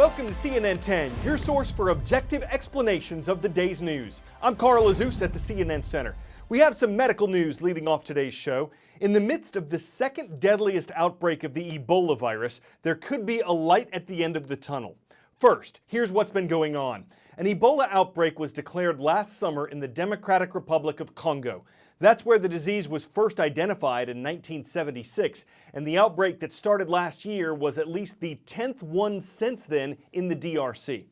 Welcome to CNN 10, your source for objective explanations of the day's news. I'm Carl Azus at the CNN Center. We have some medical news leading off today's show. In the midst of the second deadliest outbreak of the Ebola virus, there could be a light at the end of the tunnel. First, here's what's been going on. An Ebola outbreak was declared last summer in the Democratic Republic of Congo. That's where the disease was first identified in 1976, and the outbreak that started last year was at least the 10th one since then in the DRC.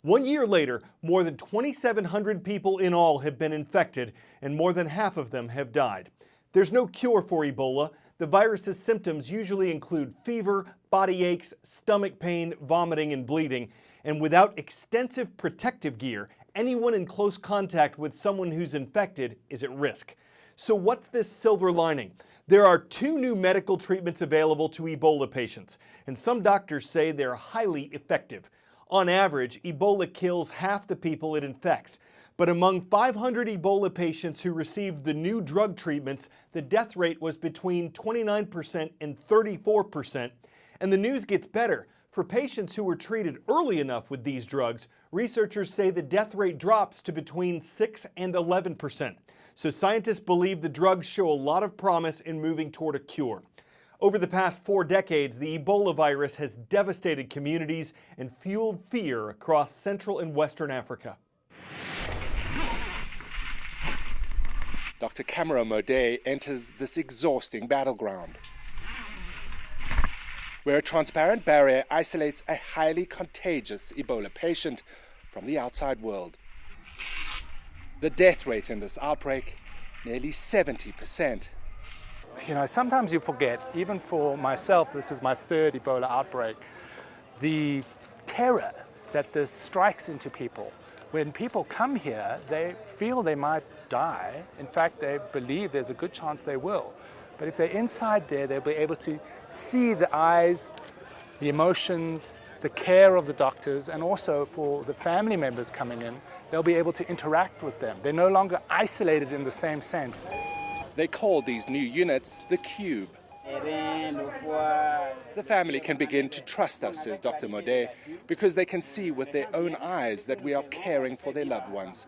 1 year later, more than 2,700 people in all have been infected, and more than half of them have died. There's no cure for Ebola. The virus's symptoms usually include fever, body aches, stomach pain, vomiting, and bleeding. And without extensive protective gear, anyone in close contact with someone who's infected is at risk. So what's this silver lining? There are 2 new medical treatments available to Ebola patients, and some doctors say they're highly effective. On average, Ebola kills half the people it infects. But among 500 Ebola patients who received the new drug treatments, the death rate was between 29% and 34%. And the news gets better. For patients who were treated early enough with these drugs, researchers say the death rate drops to between 6 and 11%. So scientists believe the drugs show a lot of promise in moving toward a cure. Over the past 4 decades, the Ebola virus has devastated communities and fueled fear across Central and Western Africa. Dr. Cameron Mode enters this exhausting battleground, where a transparent barrier isolates a highly contagious Ebola patient from the outside world. The death rate in this outbreak, nearly 70%. You know, sometimes you forget, even for myself, this is my 3rd Ebola outbreak, the terror that this strikes into people. When people come here, they feel they might die. In fact, they believe there's a good chance they will. But if they're inside there, they'll be able to see the eyes, the emotions, the care of the doctors, and also for the family members coming in, they'll be able to interact with them. They're no longer isolated in the same sense. They call these new units the Cube. The family can begin to trust us, says Dr. Mode, because they can see with their own eyes that we are caring for their loved ones.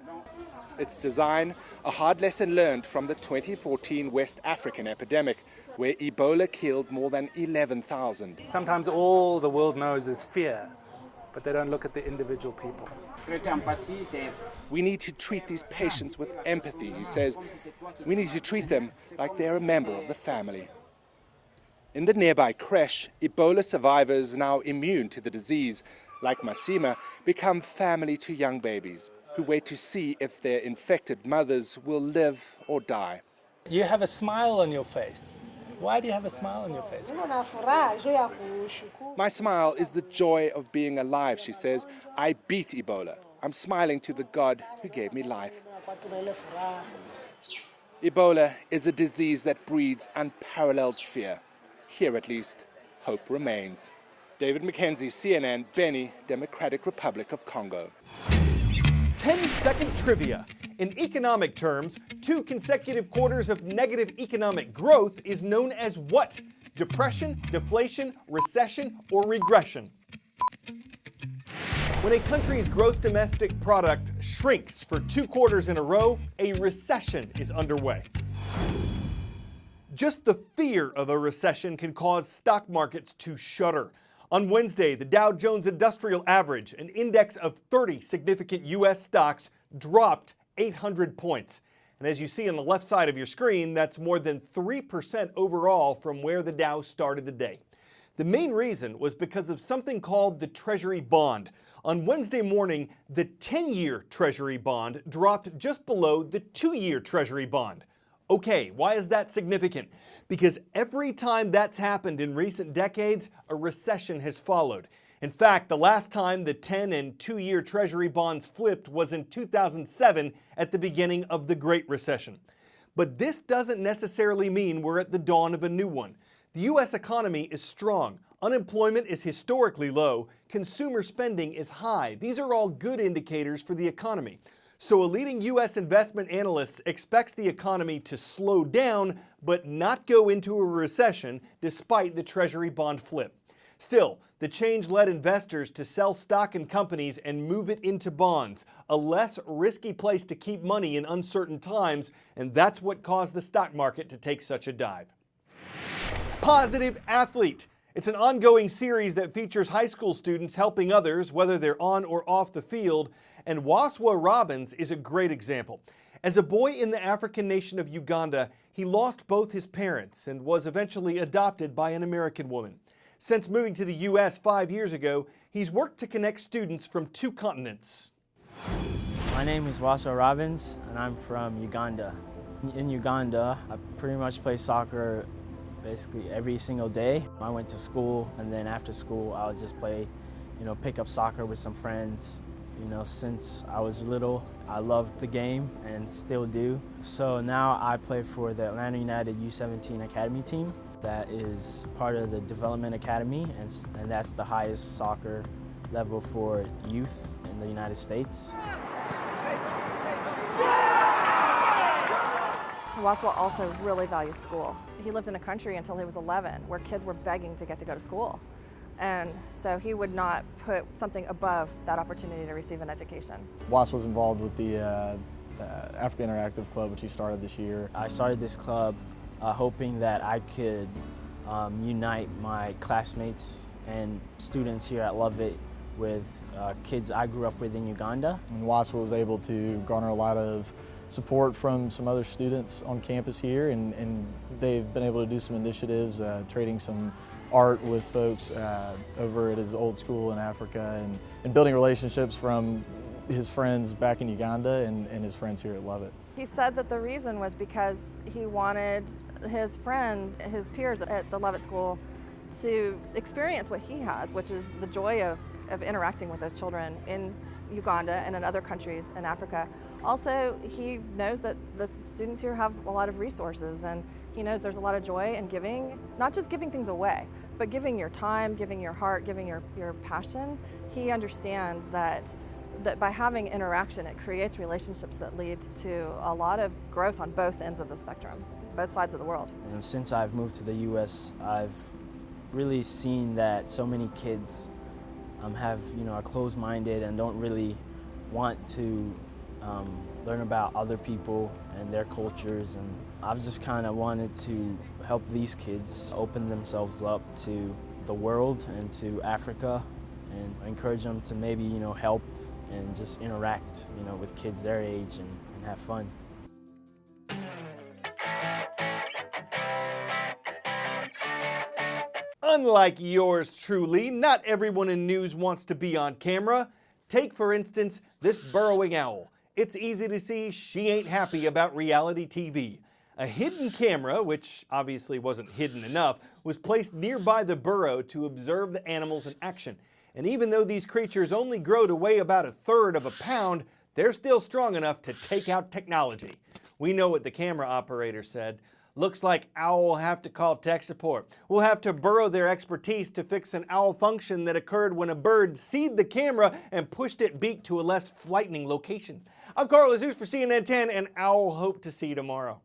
Its design, a hard lesson learned from the 2014 West African epidemic, where Ebola killed more than 11,000. Sometimes all the world knows is fear, but they don't look at the individual people. We need to treat these patients with empathy, he says. We need to treat them like they're a member of the family. In the nearby creche, Ebola survivors now immune to the disease, like Masima, become family to young babies who wait to see if their infected mothers will live or die. You have a smile on your face. Why do you have a smile on your face? My smile is the joy of being alive, she says. I beat Ebola. I'm smiling to the God who gave me life. Ebola is a disease that breeds unparalleled fear. Here at least, hope remains. David McKenzie, CNN, Beni, Democratic Republic of Congo. 10-second trivia. In economic terms, 2 consecutive quarters of negative economic growth is known as what? Depression, deflation, recession, or regression? When a country's gross domestic product shrinks for 2 quarters in a row, a recession is underway. Just the fear of a recession can cause stock markets to shudder. On Wednesday, the Dow Jones Industrial Average, an index of 30 significant U.S. stocks, dropped 800 points. And as you see on the left side of your screen, that's more than 3% overall from where the Dow started the day. The main reason was because of something called the Treasury bond. On Wednesday morning, the 10-year Treasury bond dropped just below the 2-year Treasury bond. Okay, why is that significant? Because every time that's happened in recent decades, a recession has followed. In fact, the last time the 10- and 2-year Treasury bonds flipped was in 2007 at the beginning of the Great Recession. But this doesn't necessarily mean we're at the dawn of a new one. The U.S. economy is strong. Unemployment is historically low. Consumer spending is high. These are all good indicators for the economy. So a leading U.S. investment analyst expects the economy to slow down but not go into a recession despite the Treasury bond flip. Still, the change led investors to sell stock in companies and move it into bonds, a less risky place to keep money in uncertain times, and that's what caused the stock market to take such a dive. Positive Athlete. It's an ongoing series that features high school students helping others, whether they're on or off the field, and Waswa Robbins is a great example. As a boy in the African nation of Uganda, he lost both his parents and was eventually adopted by an American woman. Since moving to the U.S. 5 years ago, he's worked to connect students from 2 continents. My name is Waswa Robbins, and I'm from Uganda. In Uganda, I pretty much play soccer basically every single day. I went to school, and then after school, I would just play, pick up soccer with some friends. Since I was little, I loved the game and still do. So now I play for the Atlanta United U17 Academy team. That is part of the Development Academy, and that's the highest soccer level for youth in the United States. Waswa also really values school. He lived in a country until he was 11 where kids were begging to get to go to school. And so he would not put something above that opportunity to receive an education. Waswa was involved with the Africa Interactive Club, which he started this year. I started this club hoping that I could unite my classmates and students here at Lovett with kids I grew up with in Uganda. And Waswa was able to garner a lot of support from some other students on campus here, and they've been able to do some initiatives, trading some art with folks over at his old school in Africa, and building relationships from his friends back in Uganda and his friends here at Lovett. He said that the reason was because he wanted his friends, his peers at the Lovett School to experience what he has, which is the joy of interacting with those children in Uganda and in other countries in Africa. Also, he knows that the students here have a lot of resources, and he knows there's a lot of joy in giving, not just giving things away, but giving your time, giving your heart, giving your passion. He understands that by having interaction, it creates relationships that lead to a lot of growth on both ends of the spectrum, both sides of the world. And since I've moved to the U.S., I've really seen that so many kids have, are closed-minded and don't really want to learn about other people and their cultures, and I've just kind of wanted to help these kids open themselves up to the world and to Africa, and encourage them to maybe help and just interact with kids their age and have fun. Unlike yours truly, not everyone in news wants to be on camera. Take, for instance, this burrowing owl. It's easy to see she ain't happy about reality TV. A hidden camera, which obviously wasn't hidden enough, was placed nearby the burrow to observe the animals in action. And even though these creatures only grow to weigh about 1/3 of a pound, they're still strong enough to take out technology. We know what the camera operator said. Looks like Owl will have to call tech support. We'll have to borrow their expertise to fix an owl function that occurred when a bird seed the camera and pushed its beak to a less frightening location. I'm Carl Azus for CNN10, and Owl hope to see you tomorrow.